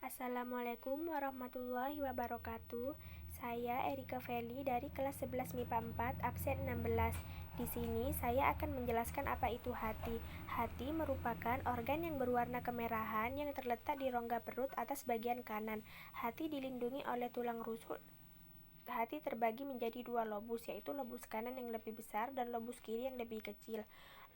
Assalamualaikum warahmatullahi wabarakatuh. Saya Erika Feli dari kelas 11 MIPA 4, absen 16. Di sini saya akan menjelaskan apa itu hati. Hati merupakan organ yang berwarna kemerahan yang terletak di rongga perut atas bagian kanan. Hati dilindungi oleh tulang rusuk. Hati terbagi menjadi dua lobus, yaitu lobus kanan yang lebih besar dan lobus kiri yang lebih kecil.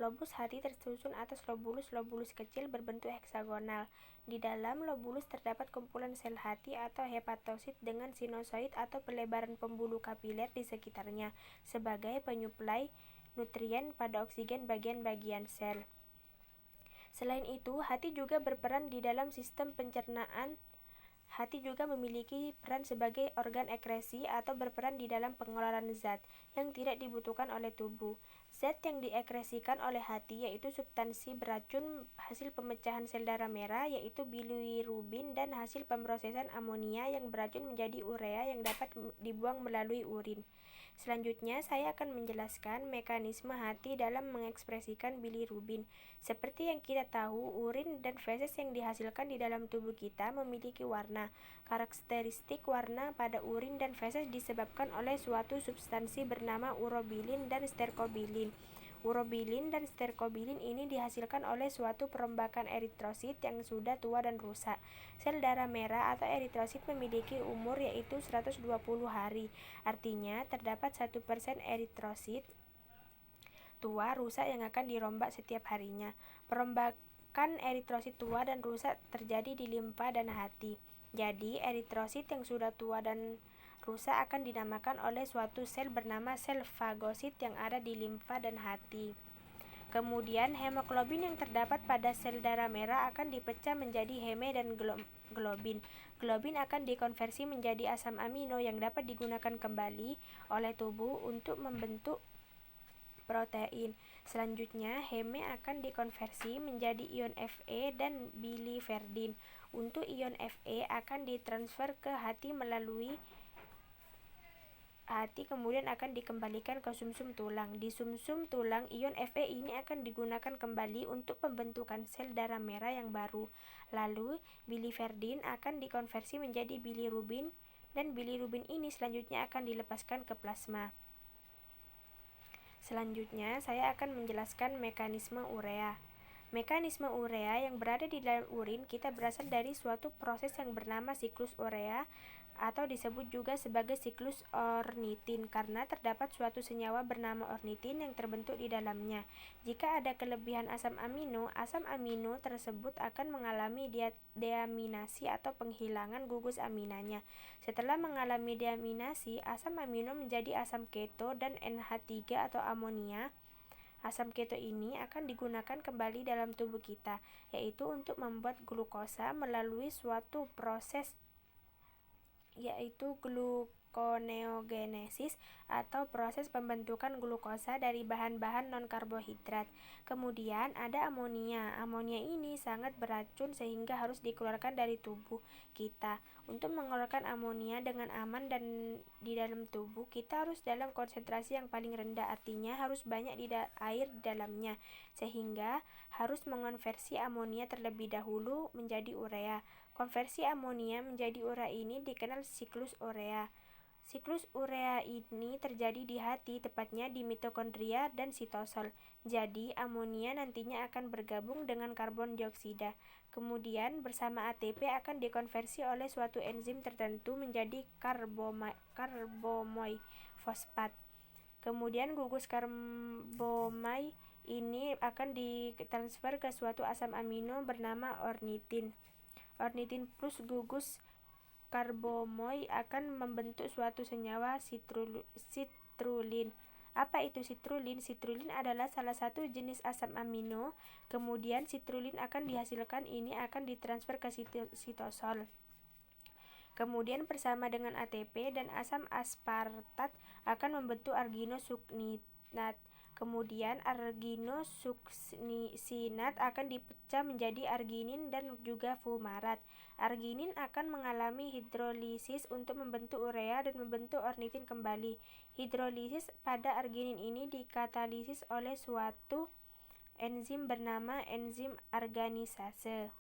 Lobus hati tersusun atas lobulus kecil berbentuk heksagonal. Di dalam lobulus terdapat kumpulan sel hati atau hepatosit dengan sinusoid atau pelebaran pembuluh kapiler di sekitarnya sebagai penyuplai nutrien pada oksigen bagian-bagian sel. Selain itu, hati juga berperan di dalam sistem pencernaan. Hati juga memiliki peran sebagai organ ekskresi atau berperan di dalam pengeluaran zat yang tidak dibutuhkan oleh tubuh. Zat yang diekskresikan oleh hati yaitu substansi beracun hasil pemecahan sel darah merah yaitu bilirubin dan hasil pemrosesan amonia yang beracun menjadi urea yang dapat dibuang melalui urin. Selanjutnya, saya akan menjelaskan mekanisme hati dalam mengekspresikan bilirubin. Seperti yang kita tahu, urin dan feses yang dihasilkan di dalam tubuh kita memiliki warna. Karakteristik warna pada urin dan feses disebabkan oleh suatu substansi bernama urobilin dan sterkobilin. Urobilin dan sterkobilin ini dihasilkan oleh suatu perombakan eritrosit yang sudah tua dan rusak. Sel darah merah atau eritrosit memiliki umur yaitu 120 hari. Artinya, terdapat 1% eritrosit tua rusak yang akan dirombak setiap harinya. Perombakan eritrosit tua dan rusak terjadi di limfa dan hati. Jadi, eritrosit yang sudah tua dan rusak akan dinamakan oleh suatu sel bernama sel fagosit yang ada di limfa dan hati. Kemudian, hemoglobin yang terdapat pada sel darah merah akan dipecah menjadi heme dan globin. Globin akan dikonversi menjadi asam amino yang dapat digunakan kembali oleh tubuh untuk membentuk protein. Selanjutnya, heme akan dikonversi menjadi ion Fe dan biliverdin. Untuk ion Fe akan ditransfer ke hati melalui hati, kemudian akan dikembalikan ke sumsum tulang. Di sumsum tulang, ion Fe ini akan digunakan kembali untuk pembentukan sel darah merah yang baru. Lalu, biliverdin akan dikonversi menjadi bilirubin dan bilirubin ini selanjutnya akan dilepaskan ke plasma. Selanjutnya, saya akan menjelaskan mekanisme urea. Mekanisme urea yang berada di dalam urin kita berasal dari suatu proses yang bernama siklus urea atau disebut juga sebagai siklus ornitin karena terdapat suatu senyawa bernama ornitin yang terbentuk di dalamnya. Jika ada kelebihan asam amino tersebut akan mengalami deaminasi atau penghilangan gugus aminanya. Setelah mengalami deaminasi, asam amino menjadi asam keto dan NH3 atau amonia. Asam keto ini akan digunakan kembali dalam tubuh kita, yaitu untuk membuat glukosa melalui suatu proses yaitu gluconeogenesis atau proses pembentukan glukosa dari bahan-bahan non-karbohidrat. Kemudian ada amonia. Amonia ini sangat beracun sehingga harus dikeluarkan dari tubuh kita. Untuk mengeluarkan amonia dengan aman dan di dalam tubuh, kita harus dalam konsentrasi yang paling rendah, artinya harus banyak air di dalamnya, sehingga harus mengonversi amonia terlebih dahulu menjadi urea. Konversi amonia menjadi urea ini dikenal siklus urea. Siklus urea ini terjadi di hati, tepatnya di mitokondria dan sitosol. Jadi, amonia nantinya akan bergabung dengan karbon dioksida. Kemudian, bersama ATP akan dikonversi oleh suatu enzim tertentu menjadi karbomai fosfat. Kemudian, gugus karbomai ini akan ditransfer ke suatu asam amino bernama ornitin. Ornitin plus gugus karbomoi akan membentuk suatu senyawa citrulin. Apa itu citrulin? Citrulin adalah salah satu jenis asam amino. Kemudian citrulin akan dihasilkan, ini akan ditransfer ke sitosol. Kemudian bersama dengan ATP dan asam aspartat akan membentuk arginosukcinat. Kemudian arginosukcinat akan dipecah menjadi arginin dan juga fumarat. Arginin akan mengalami hidrolisis untuk membentuk urea dan membentuk ornitin kembali. Hidrolisis pada arginin ini dikatalisis oleh suatu enzim bernama enzim arganisase.